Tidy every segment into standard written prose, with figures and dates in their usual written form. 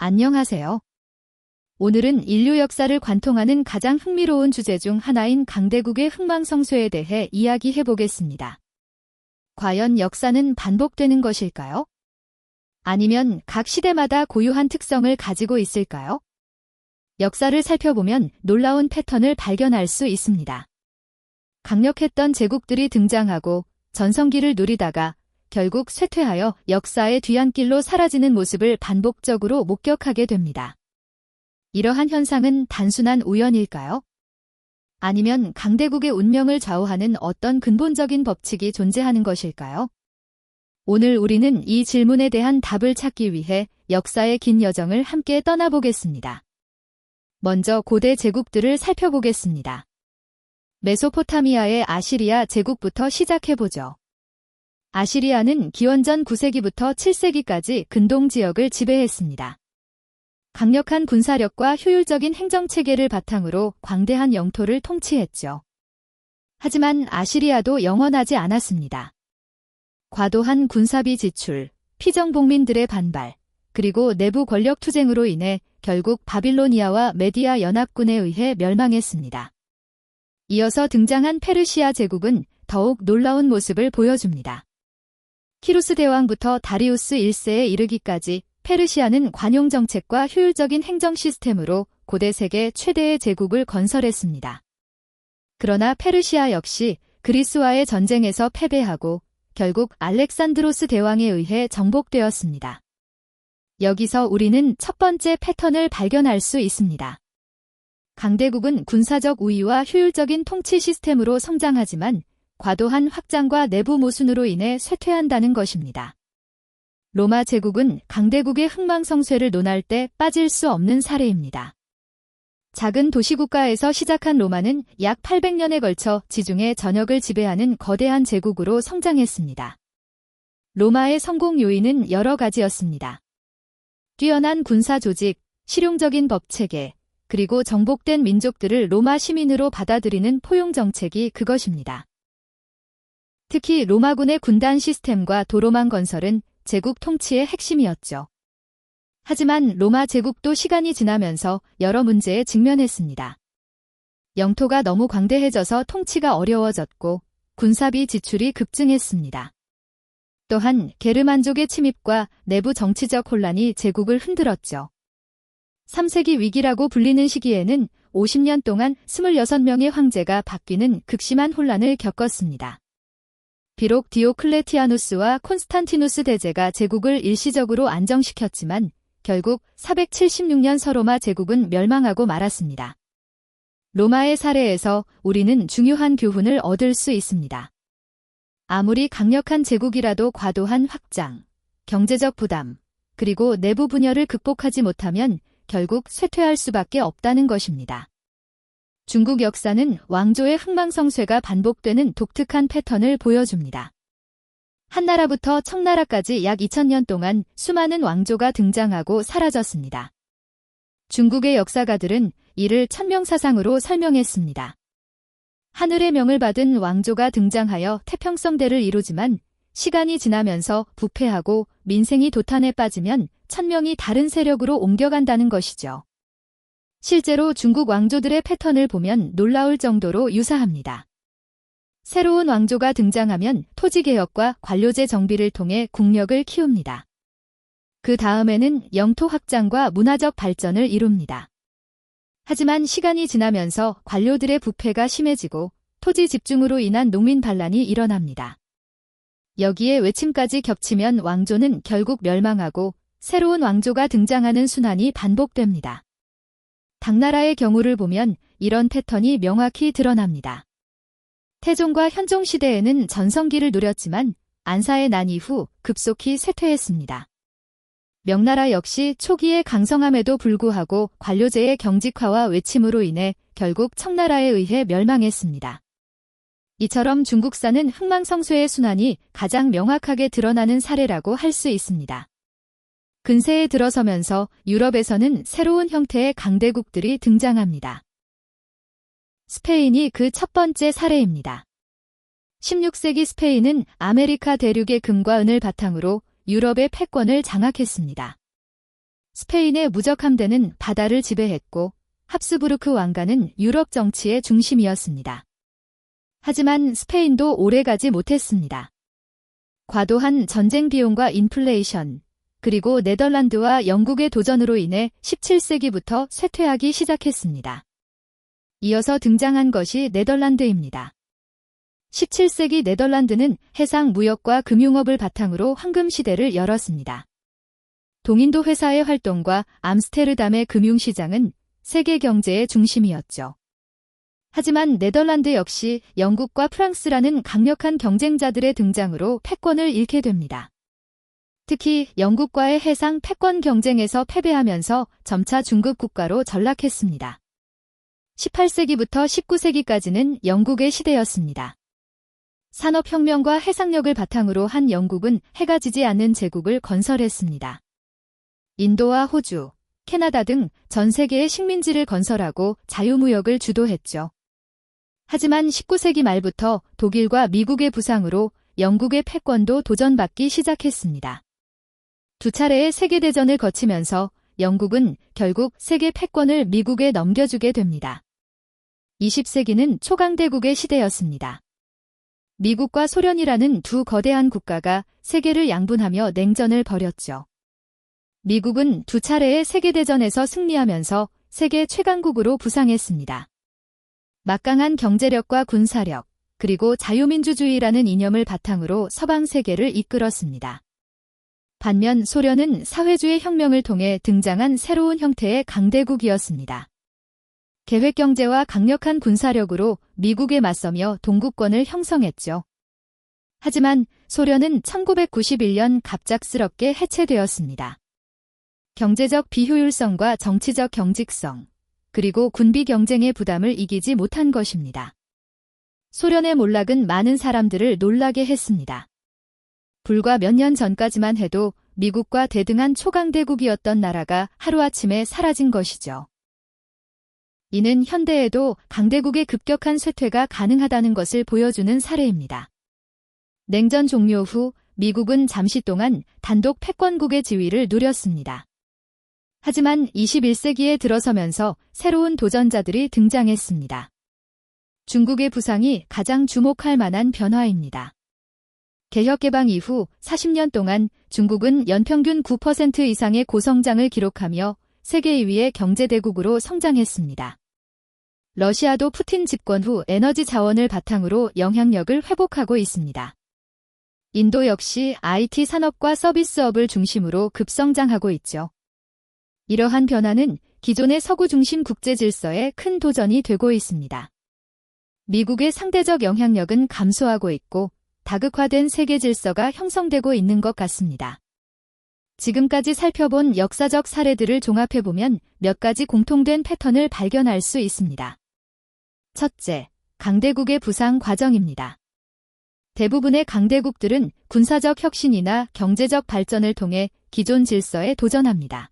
안녕하세요. 오늘은 인류 역사를 관통하는 가장 흥미로운 주제 중 하나인 강대국의 흥망성쇠에 대해 이야기해 보겠습니다. 과연 역사는 반복되는 것일까요? 아니면 각 시대마다 고유한 특성을 가지고 있을까요? 역사를 살펴보면 놀라운 패턴을 발견할 수 있습니다. 강력했던 제국들이 등장하고 전성기를 누리다가 결국 쇠퇴하여 역사의 뒤안길로 사라지는 모습을 반복적으로 목격하게 됩니다. 이러한 현상은 단순한 우연일까요? 아니면 강대국의 운명을 좌우하는 어떤 근본적인 법칙이 존재하는 것일까요? 오늘 우리는 이 질문에 대한 답을 찾기 위해 역사의 긴 여정을 함께 떠나보겠습니다. 먼저 고대 제국들을 살펴보겠습니다. 메소포타미아의 아시리아 제국부터 시작해보죠. 아시리아는 기원전 9세기부터 7세기까지 근동 지역을 지배했습니다. 강력한 군사력과 효율적인 행정체계를 바탕으로 광대한 영토를 통치했죠. 하지만 아시리아도 영원하지 않았습니다. 과도한 군사비 지출, 피정복민들의 반발, 그리고 내부 권력 투쟁으로 인해 결국 바빌로니아와 메디아 연합군에 의해 멸망했습니다. 이어서 등장한 페르시아 제국은 더욱 놀라운 모습을 보여줍니다. 키루스 대왕부터 다리우스 1세에 이르기까지 페르시아는 관용 정책과 효율적인 행정 시스템으로 고대 세계 최대의 제국을 건설했습니다. 그러나 페르시아 역시 그리스와의 전쟁에서 패배하고 결국 알렉산드로스 대왕에 의해 정복되었습니다. 여기서 우리는 첫 번째 패턴을 발견할 수 있습니다. 강대국은 군사적 우위와 효율적인 통치 시스템으로 성장하지만 과도한 확장과 내부 모순으로 인해 쇠퇴한다는 것입니다. 로마 제국은 강대국의 흥망성쇠를 논할 때 빠질 수 없는 사례입니다. 작은 도시국가에서 시작한 로마는 약 800년에 걸쳐 지중해 전역을 지배하는 거대한 제국으로 성장했습니다. 로마의 성공 요인은 여러 가지였습니다. 뛰어난 군사 조직, 실용적인 법체계, 그리고 정복된 민족들을 로마 시민으로 받아들이는 포용 정책이 그것입니다. 특히 로마군의 군단 시스템과 도로망 건설은 제국 통치의 핵심이었죠. 하지만 로마 제국도 시간이 지나면서 여러 문제에 직면했습니다. 영토가 너무 광대해져서 통치가 어려워졌고 군사비 지출이 급증했습니다. 또한 게르만족의 침입과 내부 정치적 혼란이 제국을 흔들었죠. 3세기 위기라고 불리는 시기에는 50년 동안 26명의 황제가 바뀌는 극심한 혼란을 겪었습니다. 비록 디오클레티아누스와 콘스탄티누스 대제가 제국을 일시적으로 안정시켰지만 결국 476년 서로마 제국은 멸망하고 말았습니다. 로마의 사례에서 우리는 중요한 교훈을 얻을 수 있습니다. 아무리 강력한 제국이라도 과도한 확장, 경제적 부담, 그리고 내부 분열을 극복하지 못하면 결국 쇠퇴할 수밖에 없다는 것입니다. 중국 역사는 왕조의 흥망성쇠가 반복되는 독특한 패턴을 보여줍니다. 한나라부터 청나라까지 약 2000년 동안 수많은 왕조가 등장하고 사라졌습니다. 중국의 역사가들은 이를 천명사상으로 설명했습니다. 하늘의 명을 받은 왕조가 등장하여 태평성대를 이루지만 시간이 지나면서 부패하고 민생이 도탄에 빠지면 천명이 다른 세력으로 옮겨간다는 것이죠. 실제로 중국 왕조들의 패턴을 보면 놀라울 정도로 유사합니다. 새로운 왕조가 등장하면 토지개혁과 관료제 정비를 통해 국력을 키웁니다. 그 다음에는 영토 확장과 문화적 발전을 이룹니다. 하지만 시간이 지나면서 관료들의 부패가 심해지고 토지 집중으로 인한 농민 반란이 일어납니다. 여기에 외침까지 겹치면 왕조는 결국 멸망하고 새로운 왕조가 등장하는 순환이 반복됩니다. 당나라의 경우를 보면 이런 패턴이 명확히 드러납니다. 태종과 현종 시대에는 전성기를 누렸지만 안사의 난 이후 급속히 쇠퇴했습니다. 명나라 역시 초기에 강성함에도 불구하고 관료제의 경직화와 외침으로 인해 결국 청나라에 의해 멸망했습니다. 이처럼 중국사는 흥망성쇠의 순환이 가장 명확하게 드러나는 사례라고 할 수 있습니다. 근세에 들어서면서 유럽에서는 새로운 형태의 강대국들이 등장합니다. 스페인이 그 첫 번째 사례입니다. 16세기 스페인은 아메리카 대륙의 금과 은을 바탕으로 유럽의 패권을 장악했습니다. 스페인의 무적 함대는 바다를 지배했고 합스부르크 왕가는 유럽 정치의 중심이었습니다. 하지만 스페인도 오래가지 못했습니다. 과도한 전쟁 비용과 인플레이션, 그리고 네덜란드와 영국의 도전으로 인해 17세기부터 쇠퇴하기 시작했습니다. 이어서 등장한 것이 네덜란드입니다. 17세기 네덜란드는 해상 무역과 금융업을 바탕으로 황금시대를 열었습니다. 동인도 회사의 활동과 암스테르담의 금융시장은 세계 경제의 중심이었죠. 하지만 네덜란드 역시 영국과 프랑스라는 강력한 경쟁자들의 등장으로 패권을 잃게 됩니다. 특히 영국과의 해상 패권 경쟁에서 패배하면서 점차 중급 국가로 전락했습니다. 18세기부터 19세기까지는 영국의 시대였습니다. 산업혁명과 해상력을 바탕으로 한 영국은 해가 지지 않는 제국을 건설했습니다. 인도와 호주, 캐나다 등 전 세계의 식민지를 건설하고 자유무역을 주도했죠. 하지만 19세기 말부터 독일과 미국의 부상으로 영국의 패권도 도전받기 시작했습니다. 두 차례의 세계대전을 거치면서 영국은 결국 세계 패권을 미국에 넘겨주게 됩니다. 20세기는 초강대국의 시대였습니다. 미국과 소련이라는 두 거대한 국가가 세계를 양분하며 냉전을 벌였죠. 미국은 두 차례의 세계대전에서 승리하면서 세계 최강국으로 부상했습니다. 막강한 경제력과 군사력, 그리고 자유민주주의라는 이념을 바탕으로 서방 세계를 이끌었습니다. 반면 소련은 사회주의 혁명을 통해 등장한 새로운 형태의 강대국이었습니다. 계획경제와 강력한 군사력으로 미국에 맞서며 동구권을 형성했죠. 하지만 소련은 1991년 갑작스럽게 해체되었습니다. 경제적 비효율성과 정치적 경직성, 그리고 군비 경쟁의 부담을 이기지 못한 것입니다. 소련의 몰락은 많은 사람들을 놀라게 했습니다. 불과 몇 년 전까지만 해도 미국과 대등한 초강대국이었던 나라가 하루아침에 사라진 것이죠. 이는 현대에도 강대국의 급격한 쇠퇴가 가능하다는 것을 보여주는 사례입니다. 냉전 종료 후 미국은 잠시 동안 단독 패권국의 지위를 누렸습니다. 하지만 21세기에 들어서면서 새로운 도전자들이 등장했습니다. 중국의 부상이 가장 주목할 만한 변화입니다. 개혁개방 이후 40년 동안 중국은 연평균 9% 이상의 고성장을 기록하며 세계 2위의 경제대국으로 성장했습니다. 러시아도 푸틴 집권 후 에너지 자원을 바탕으로 영향력을 회복하고 있습니다. 인도 역시 IT 산업과 서비스업을 중심으로 급성장하고 있죠. 이러한 변화는 기존의 서구 중심 국제 질서에 큰 도전이 되고 있습니다. 미국의 상대적 영향력은 감소하고 있고 다극화된 세계 질서가 형성되고 있는 것 같습니다. 지금까지 살펴본 역사적 사례들을 종합해보면 몇 가지 공통된 패턴을 발견할 수 있습니다. 첫째, 강대국의 부상 과정입니다. 대부분의 강대국들은 군사적 혁신이나 경제적 발전을 통해 기존 질서에 도전합니다.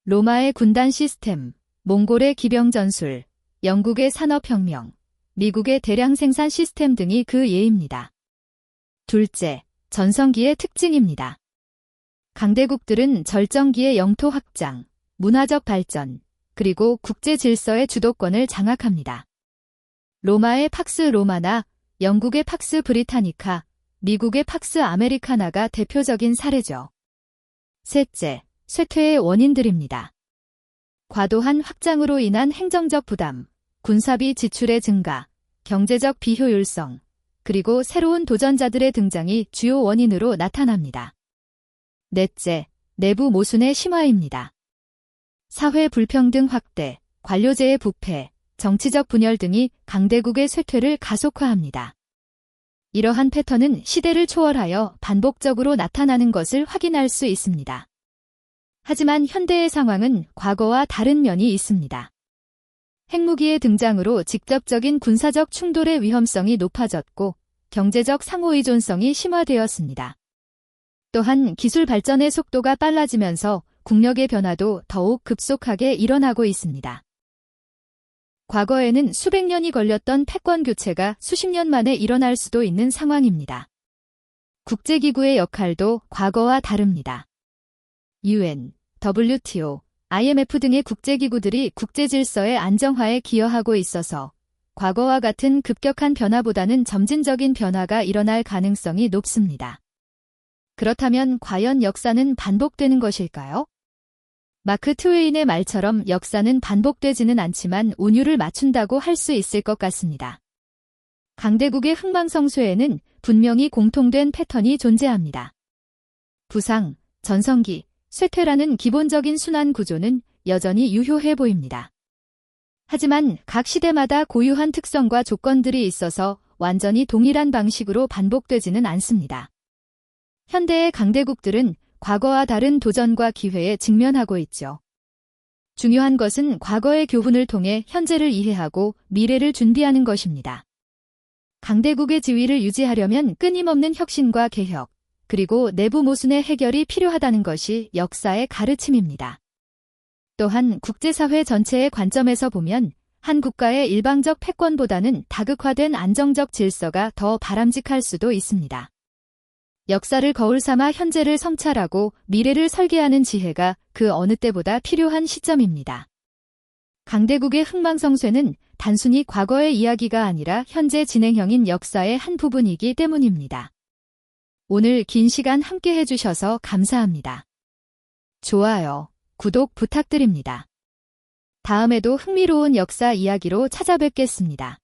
로마의 군단 시스템, 몽골의 기병 전술, 영국의 산업혁명, 미국의 대량 생산 시스템 등이 그 예입니다. 둘째, 전성기의 특징입니다. 강대국들은 절정기의 영토 확장, 문화적 발전, 그리고 국제 질서의 주도권을 장악합니다. 로마의 팍스 로마나, 영국의 팍스 브리타니카, 미국의 팍스 아메리카나가 대표적인 사례죠. 셋째, 쇠퇴의 원인들입니다. 과도한 확장으로 인한 행정적 부담, 군사비 지출의 증가, 경제적 비효율성, 그리고 새로운 도전자들의 등장이 주요 원인으로 나타납니다. 넷째, 내부 모순의 심화입니다. 사회 불평등 확대, 관료제의 부패, 정치적 분열 등이 강대국의 쇠퇴를 가속화합니다. 이러한 패턴은 시대를 초월하여 반복적으로 나타나는 것을 확인할 수 있습니다. 하지만 현대의 상황은 과거와 다른 면이 있습니다. 핵무기의 등장으로 직접적인 군사적 충돌의 위험성이 높아졌고 경제적 상호의존성이 심화되었습니다. 또한 기술 발전의 속도가 빨라지면서 국력의 변화도 더욱 급속하게 일어나고 있습니다. 과거에는 수백 년이 걸렸던 패권 교체가 수십 년 만에 일어날 수도 있는 상황입니다. 국제기구의 역할도 과거와 다릅니다. UN, WTO, IMF 등의 국제기구들이 국제질서의 안정화에 기여하고 있어서 과거와 같은 급격한 변화보다는 점진적인 변화가 일어날 가능성이 높습니다. 그렇다면 과연 역사는 반복되는 것일까요? 마크 트웨인의 말처럼 역사는 반복되지는 않지만 운율을 맞춘다고 할 수 있을 것 같습니다. 강대국의 흥망성쇠에는 분명히 공통된 패턴이 존재합니다. 부상, 전성기, 쇠퇴라는 기본적인 순환 구조는 여전히 유효해 보입니다. 하지만 각 시대마다 고유한 특성과 조건들이 있어서 완전히 동일한 방식으로 반복되지는 않습니다. 현대의 강대국들은 과거와 다른 도전과 기회에 직면하고 있죠. 중요한 것은 과거의 교훈을 통해 현재를 이해하고 미래를 준비하는 것입니다. 강대국의 지위를 유지하려면 끊임없는 혁신과 개혁, 그리고 내부 모순의 해결이 필요하다는 것이 역사의 가르침입니다. 또한 국제사회 전체의 관점에서 보면 한 국가의 일방적 패권보다는 다극화된 안정적 질서가 더 바람직할 수도 있습니다. 역사를 거울 삼아 현재를 성찰하고 미래를 설계하는 지혜가 그 어느 때보다 필요한 시점입니다. 강대국의 흥망성쇠는 단순히 과거의 이야기가 아니라 현재 진행형인 역사의 한 부분이기 때문입니다. 오늘 긴 시간 함께 해주셔서 감사합니다. 좋아요, 구독 부탁드립니다. 다음에도 흥미로운 역사 이야기로 찾아뵙겠습니다.